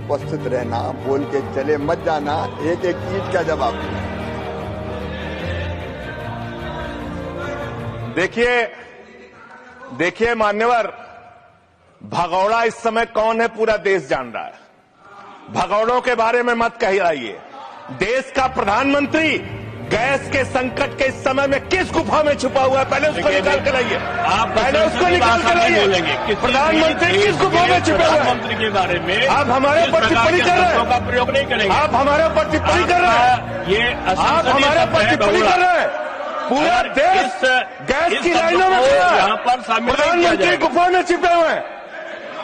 उपस्थित रहना, बोल के चले मत जाना, एक एक चीज का जवाब देना। देखिए मान्यवर, भगौड़ा इस समय कौन है पूरा देश जान रहा है। भगौड़ों के बारे में मत कहिए। देश का प्रधानमंत्री गैस के संकट के इस समय में किस गुफा में छुपा हुआ है, पहले उसको निकाल के लाइए। आप पहले उसको निकाल के लाइए। प्रधानमंत्री किस गुफा में छुपा हुआ है? प्रधानमंत्री के बारे में आप हमारे ऊपर टिप्पणी कर रहे हैं, का प्रयोग नहीं करेंगे। आप हमारे ऊपर टिप्पणी कर रहे हैं, ये आप हमारे ऊपर टिप्पणी कर रहे हैं। पूरा देश गैस की लाइनों में खड़ा है, यहाँ पर प्रधानमंत्री गुफा में छिपे हुए हैं।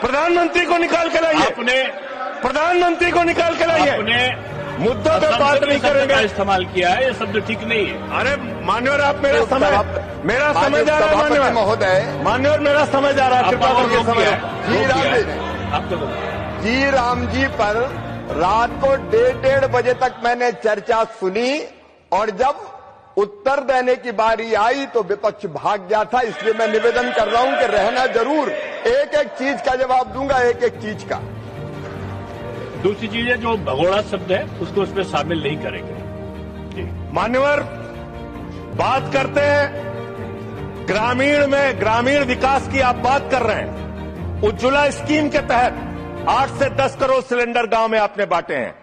प्रधानमंत्री को निकाल के लाइए, प्रधानमंत्री को निकाल के लाइए। मुद्दों पे बात नहीं करेंगे। इस्तेमाल किया है, ये शब्द ठीक नहीं है। अरे मान्यवर, आप मेरा समय जा रहा है। मान्यवर महोदय, मान्यवर मेरा समय जा रहा है, कृपा करके समय। जी राम जी पर रात को 1:30 बजे तक मैंने चर्चा सुनी, और जब उत्तर देने की बारी आई तो विपक्ष भाग गया था। इसलिए मैं निवेदन कर रहा हूं कि रहना जरूर, एक एक चीज का जवाब दूंगा, एक एक चीज का। दूसरी चीज है, जो भगोड़ा शब्द है उसको उसमें शामिल नहीं करेंगे। मान्यवर, बात करते हैं ग्रामीण विकास की आप बात कर रहे हैं। उज्ज्वला स्कीम के तहत 8 से 10 करोड़ सिलेंडर गांव में आपने बांटे हैं,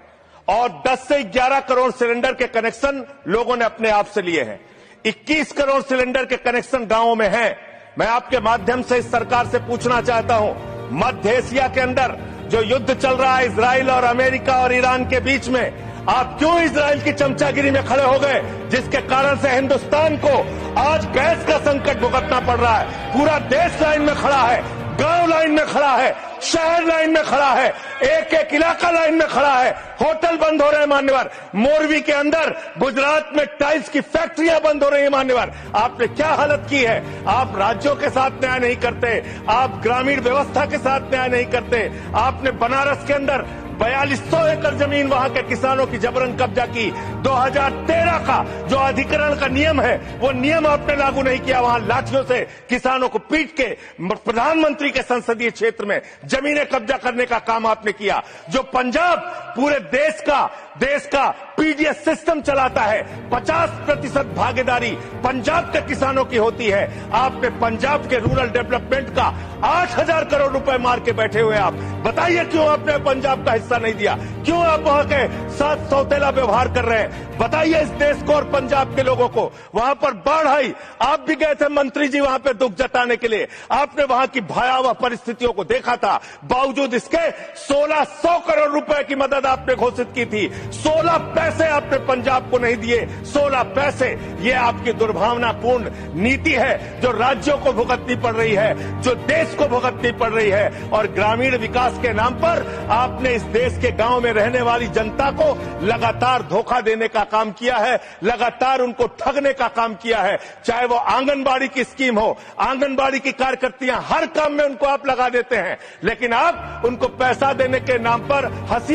और 10 से 11 करोड़ सिलेंडर के कनेक्शन लोगों ने अपने आप से लिए हैं। 21 करोड़ सिलेंडर के कनेक्शन गांवों में हैं। मैं आपके माध्यम से इस सरकार से पूछना चाहता हूं, मध्य एशिया के अंदर जो युद्ध चल रहा है इजराइल और अमेरिका और ईरान के बीच में, आप क्यों इजराइल की चमचागिरी में खड़े हो गए, जिसके कारण से हिंदुस्तान को आज गैस का संकट भुगतना पड़ रहा है। पूरा देश लाइन में खड़ा है, गांव लाइन में खड़ा है, शहर लाइन में खड़ा है, एक एक इलाका लाइन में खड़ा है। होटल बंद हो रहे हैं मान्यवर। मोरवी के अंदर गुजरात में टाइल्स की फैक्ट्रियां बंद हो रही है मान्यवर। आपने क्या हालत की है। आप राज्यों के साथ न्याय नहीं करते, आप ग्रामीण व्यवस्था के साथ न्याय नहीं करते। आपने बनारस के अंदर 4200 एकड़ जमीन वहां के किसानों की जबरन कब्जा की। 2013 का जो अधिकरण का नियम है, वो नियम आपने लागू नहीं किया। वहां लाठियों से किसानों को पीट के प्रधानमंत्री के संसदीय क्षेत्र में जमीनें कब्जा करने का काम आपने किया। जो पंजाब पूरे देश का पीडीएस सिस्टम चलाता है, 50% भागीदारी पंजाब के किसानों की होती है। आपने पंजाब के रूरल डेवलपमेंट का 8000 करोड़ रुपए मार के बैठे हुए। आप बताइए क्यों आपने पंजाब का हिस्सा नहीं दिया, क्यों आप वहां के साथ सौतेला व्यवहार कर रहे हैं। बताइए इस देश को और पंजाब के लोगों को। वहां पर बाढ़ आई, आप भी गए थे मंत्री जी वहां पे दुख जताने के लिए। आपने वहां की भयावह परिस्थितियों को देखा था। बावजूद इसके 1600 करोड़ रुपए की मदद आपने घोषित की थी। 16 पैसे आपने पंजाब को नहीं दिए, 16 पैसे। ये आपकी दुर्भावनापूर्ण नीति है जो राज्यों को भुगतनी पड़ रही है, जो देश को भुगतनी पड़ रही है। और ग्रामीण विकास के नाम पर आपने इस देश के गांव में रहने वाली जनता को लगातार धोखा देने का काम किया है, लगातार उनको ठगने का काम किया है। चाहे वो आंगनबाड़ी की स्कीम हो, आंगनबाड़ी की कार्यकर्तियां, हर काम में उनको आप लगा देते हैं, लेकिन आप उनको पैसा देने के नाम पर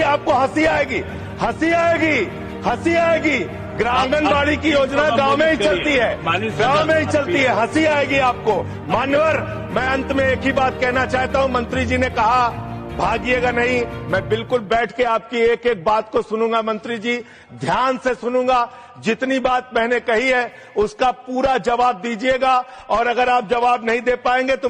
आपको हंसी आएगी, हंसी आएगी, हंसी आएगी। आंगनबाड़ी की योजना गांव में ही चलती है, गांव में ही चलती है, हंसी आएगी आपको। मान्यवर, मैं अंत में एक ही बात कहना चाहता हूं। मंत्री जी ने कहा भागिएगा नहीं, मैं बिल्कुल बैठ के आपकी एक एक बात को सुनूंगा। मंत्री जी, ध्यान से सुनूंगा। जितनी बात मैंने कही है उसका पूरा जवाब दीजिएगा, और अगर आप जवाब नहीं दे पाएंगे तो